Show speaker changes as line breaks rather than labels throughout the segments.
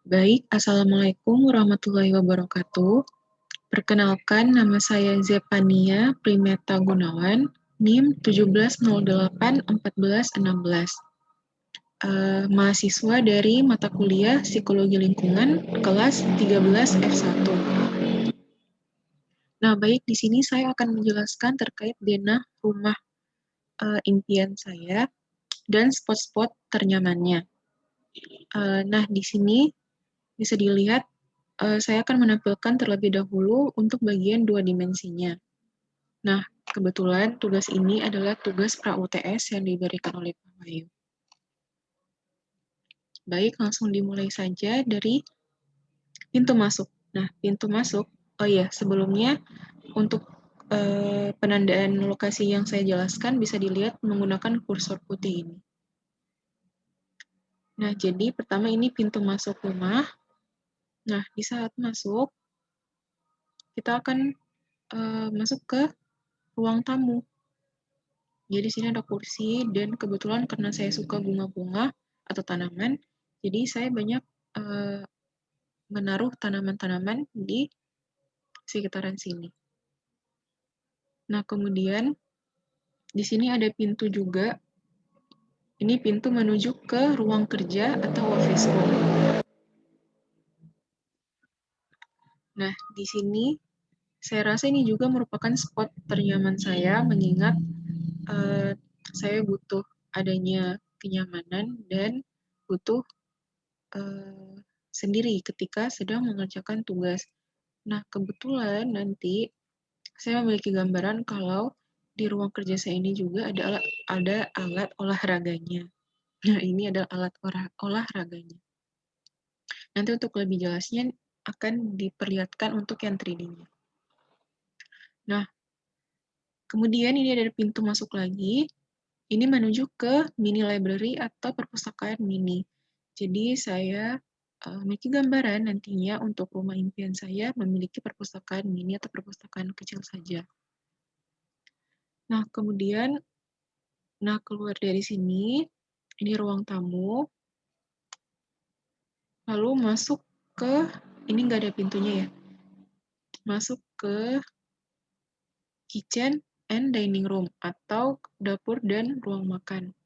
Baik, Assalamualaikum warahmatullahi wabarakatuh. Perkenalkan, nama saya Zepania Primeta Gunawan, NIM 17081416. Mahasiswa dari mata kuliah Psikologi Lingkungan, kelas 13 F1. Nah, baik, di sini saya akan menjelaskan terkait denah rumah impian saya dan spot-spot ternyamannya. Nah, di sini bisa dilihat saya akan menampilkan terlebih dahulu untuk bagian 2 dimensinya. Nah, kebetulan tugas ini adalah tugas pra-UTS yang diberikan oleh Pak Wahyu. Baik, langsung dimulai saja dari pintu masuk. Nah, pintu masuk, oh iya, sebelumnya untuk penandaan lokasi yang saya jelaskan bisa dilihat menggunakan kursor putih ini. Nah, jadi pertama ini pintu masuk rumah. Nah, di saat masuk, kita akan masuk ke ruang tamu. Jadi di sini ada kursi, dan kebetulan karena saya suka bunga-bunga atau tanaman, jadi saya banyak menaruh tanaman-tanaman di sekitaran sini. Nah, kemudian di sini ada pintu juga. Ini pintu menuju ke ruang kerja atau office room. Nah, di sini saya rasa ini juga merupakan spot ternyaman saya, mengingat saya butuh adanya kenyamanan dan butuh sendiri ketika sedang mengerjakan tugas. Nah, kebetulan nanti saya memiliki gambaran kalau di ruang kerja saya ini juga ada alat olahraganya. Nah, ini adalah alat olahraganya. Nanti untuk lebih jelasnya akan diperlihatkan untuk yang 3D-nya. Nah, kemudian ini ada pintu masuk lagi. Ini menuju ke mini library atau perpustakaan mini. Jadi saya memiliki gambaran nantinya untuk rumah impian saya memiliki perpustakaan mini atau perpustakaan kecil saja. Nah, kemudian, keluar dari sini, ini ruang tamu, lalu masuk ke, ini nggak ada pintunya ya, masuk ke kitchen and dining room, atau dapur dan ruang makan.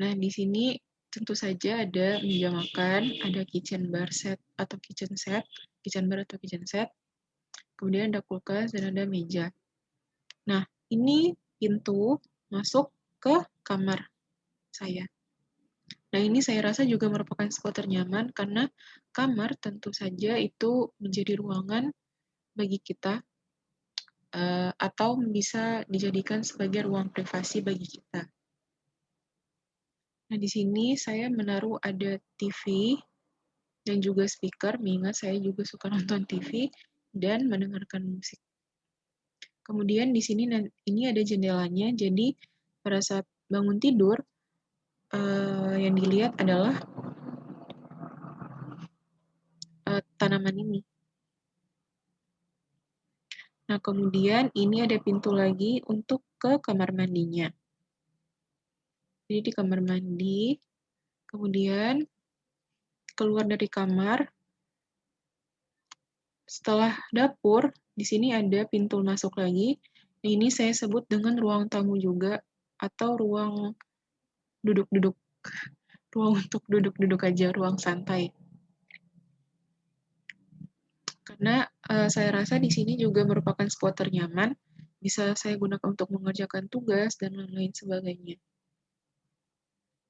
Nah, di sini tentu saja ada meja makan, ada kitchen bar set atau kitchen bar atau kitchen set, kemudian ada kulkas dan ada meja. Nah, ini pintu masuk ke kamar saya. Nah, ini saya rasa juga merupakan spot ternyaman karena kamar tentu saja itu menjadi ruangan bagi kita atau bisa dijadikan sebagai ruang privasi bagi kita. Nah, di sini saya menaruh ada TV dan juga speaker, mengingat saya juga suka nonton TV dan mendengarkan musik. Kemudian di sini ini ada jendelanya, jadi pada saat bangun tidur, yang dilihat adalah tanaman ini. Nah, kemudian ini ada pintu lagi untuk ke kamar mandinya. Jadi di kamar mandi, kemudian keluar dari kamar, setelah dapur, di sini ada pintu masuk lagi. Nah, ini saya sebut dengan ruang tamu juga, atau ruang duduk-duduk. Ruang untuk duduk-duduk aja, ruang santai. Karena saya rasa di sini juga merupakan spot ternyaman, bisa saya gunakan untuk mengerjakan tugas dan lain-lain sebagainya.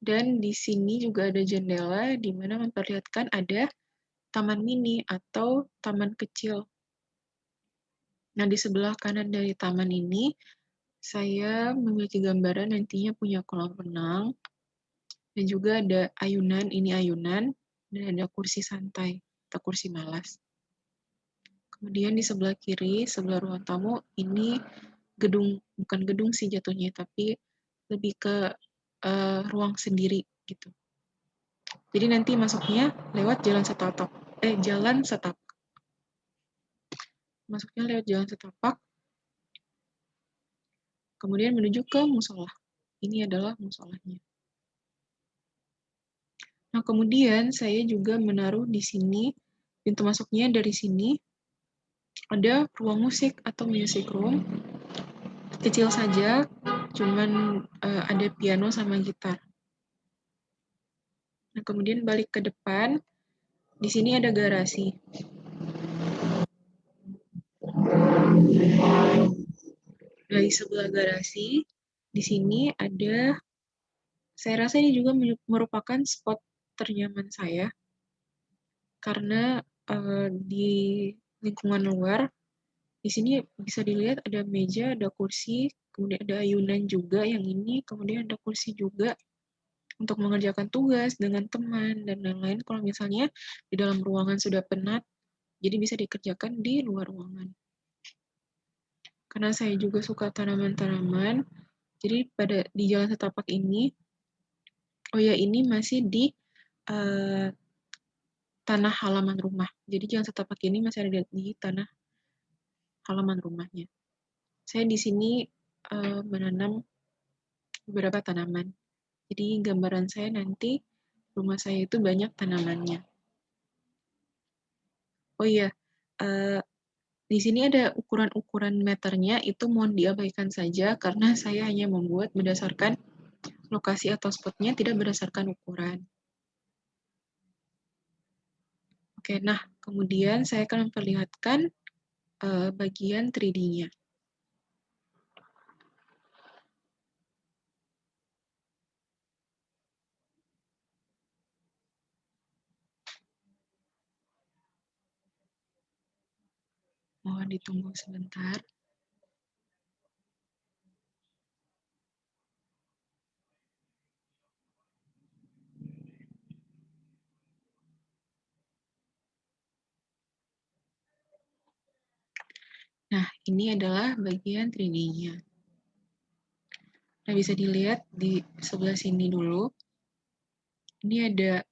Dan di sini juga ada jendela di mana memperlihatkan ada taman mini atau taman kecil. Nah, di sebelah kanan dari taman ini, saya memiliki gambaran nantinya punya kolam renang, dan juga ada ayunan, ini ayunan, dan ada kursi santai atau kursi malas. Kemudian di sebelah kiri, sebelah ruang tamu, ini gedung, bukan gedung sih jatuhnya, tapi lebih ke ruang sendiri gitu. Jadi nanti masuknya lewat jalan setapak. Masuknya lewat jalan setapak, kemudian menuju ke musola. Ini adalah musolanya. Nah, kemudian saya juga menaruh di sini, pintu masuknya dari sini, ada ruang musik atau music room, kecil saja, cuman ada piano sama gitar. Nah, kemudian balik ke depan, di sini ada garasi. Dari sebelah garasi, di sini ada, saya rasa ini juga merupakan spot ternyaman saya, karena di lingkungan luar, di sini bisa dilihat ada meja, ada kursi, kemudian ada ayunan juga yang ini, kemudian ada kursi juga untuk mengerjakan tugas dengan teman dan lain-lain. Kalau misalnya di dalam ruangan sudah penat, jadi bisa dikerjakan di luar ruangan. Karena saya juga suka tanaman-tanaman, jadi di jalan setapak ini, ini masih di tanah halaman rumah. Jadi jalan setapak ini masih ada di tanah halaman rumahnya. Saya di sini menanam beberapa tanaman. Jadi gambaran saya nanti rumah saya itu banyak tanamannya. Oh iya, di sini ada ukuran-ukuran meternya, itu mohon diabaikan saja karena saya hanya membuat berdasarkan lokasi atau spotnya, tidak berdasarkan ukuran. Oke, nah kemudian saya akan memperlihatkan bagian 3D-nya. Mohon ditunggu sebentar. Nah, ini adalah bagian 3D-nya. Nah, bisa dilihat di sebelah sini dulu. Ini ada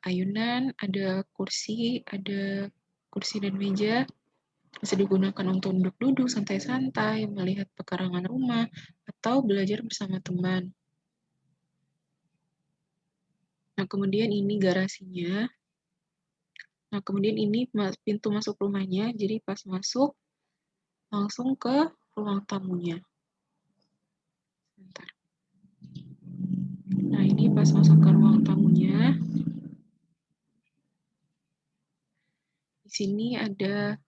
ayunan, ada kursi dan meja. Bisa digunakan untuk duduk-duduk, santai-santai, melihat pekarangan rumah, atau belajar bersama teman. Nah, kemudian ini garasinya. Nah, kemudian ini pintu masuk rumahnya, jadi pas masuk, langsung ke ruang tamunya. Bentar. Nah, ini pas masuk ke ruang tamunya. Di sini ada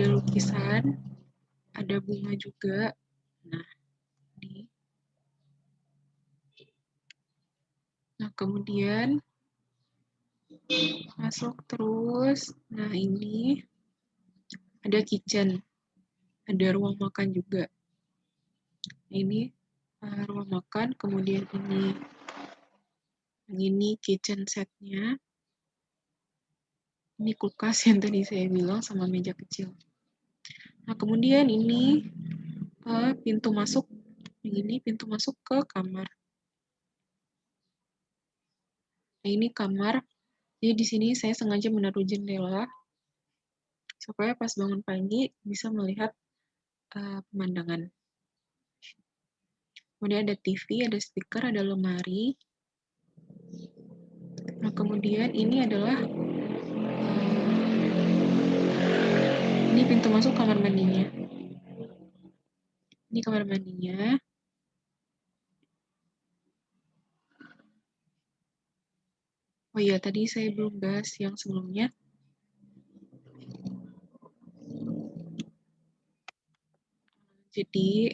lukisan, ada bunga juga. Nah, kemudian masuk terus. Nah, ini ada kitchen, ada ruang makan juga. Ini ruang makan, kemudian ini kitchen setnya. Ini kulkas yang tadi saya bilang sama meja kecil. Nah, kemudian ini pintu masuk. Ini pintu masuk ke kamar. Nah, ini kamar. Jadi di sini saya sengaja menaruh jendela supaya pas bangun pagi bisa melihat pemandangan. Kemudian ada TV, ada speaker, ada lemari. Nah, kemudian ini adalah ini pintu masuk kamar mandinya. Ini kamar mandinya. Oh iya, tadi saya belum bahas yang sebelumnya. Jadi,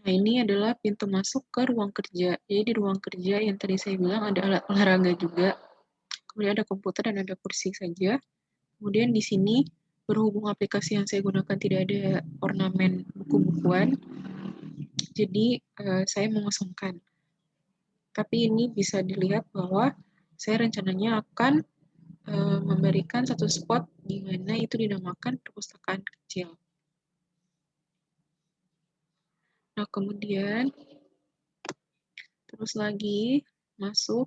nah ini adalah pintu masuk ke ruang kerja. Jadi di ruang kerja yang tadi saya bilang ada alat olahraga juga. Kemudian ada komputer dan ada kursi saja. Kemudian di sini, berhubung aplikasi yang saya gunakan tidak ada ornamen buku-bukuan, jadi saya mengosongkan. Tapi ini bisa dilihat bahwa saya rencananya akan memberikan satu spot di mana itu dinamakan perpustakaan kecil. Nah, kemudian terus lagi masuk.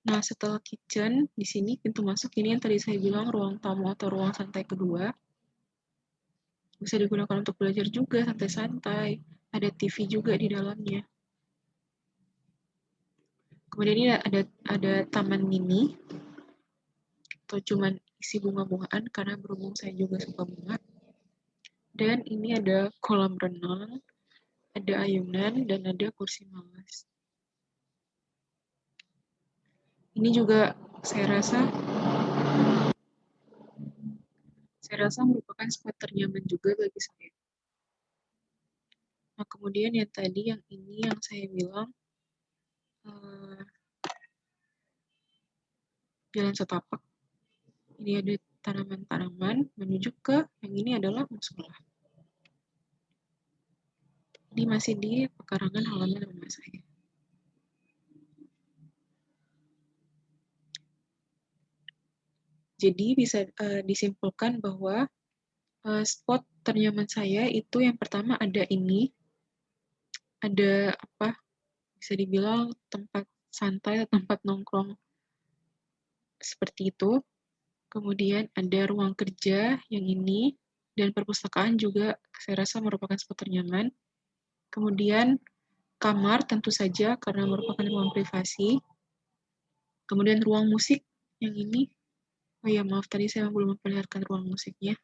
Nah, setelah kitchen, di sini pintu masuk ini yang tadi saya bilang ruang tamu atau ruang santai kedua. Bisa digunakan untuk belajar juga, santai-santai. Ada TV juga di dalamnya. Kemudian ini ada taman mini, atau cuman isi bunga-bungaan, karena berhubung saya juga suka bunga. Dan ini ada kolam renang, ada ayunan, dan ada kursi malas. Ini juga saya rasa merupakan spot ternyaman juga bagi saya. Nah, kemudian yang tadi, yang ini yang saya bilang, jalan setapak. Ini ada tanaman-tanaman menuju ke yang ini adalah musola. Ini masih di pekarangan halaman rumah saya. Jadi bisa disimpulkan bahwa spot ternyaman saya itu yang pertama ada ini, ada apa? Bisa dibilang tempat santai atau tempat nongkrong seperti itu. Kemudian ada ruang kerja yang ini, dan perpustakaan juga saya rasa merupakan spot ternyaman. Kemudian kamar tentu saja karena merupakan ruang privasi. Kemudian ruang musik yang ini. Oh ya, maaf tadi saya belum memperlihatkan ruang musiknya.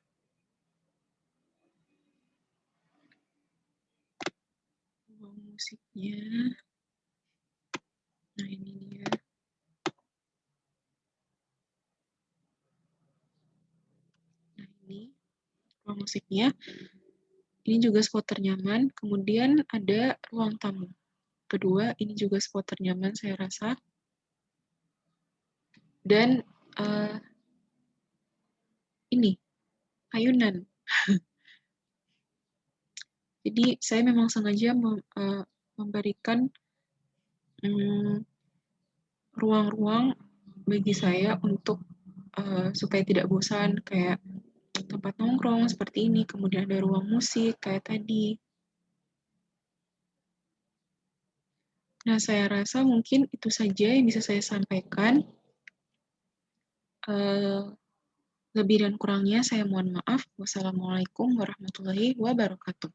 Ruang musiknya. Nah, ini dia. Nah, ini ruang musiknya. Ini juga spot ternyaman. Kemudian ada ruang tamu. Kedua, ini juga spot ternyaman saya rasa. Dan ini, ayunan. Jadi saya memang sengaja memberikan ruang-ruang bagi saya untuk supaya tidak bosan, kayak tempat nongkrong seperti ini, kemudian ada ruang musik kayak tadi. Nah, saya rasa mungkin itu saja yang bisa saya sampaikan. Lebih dan kurangnya saya mohon maaf. Wassalamualaikum warahmatullahi wabarakatuh.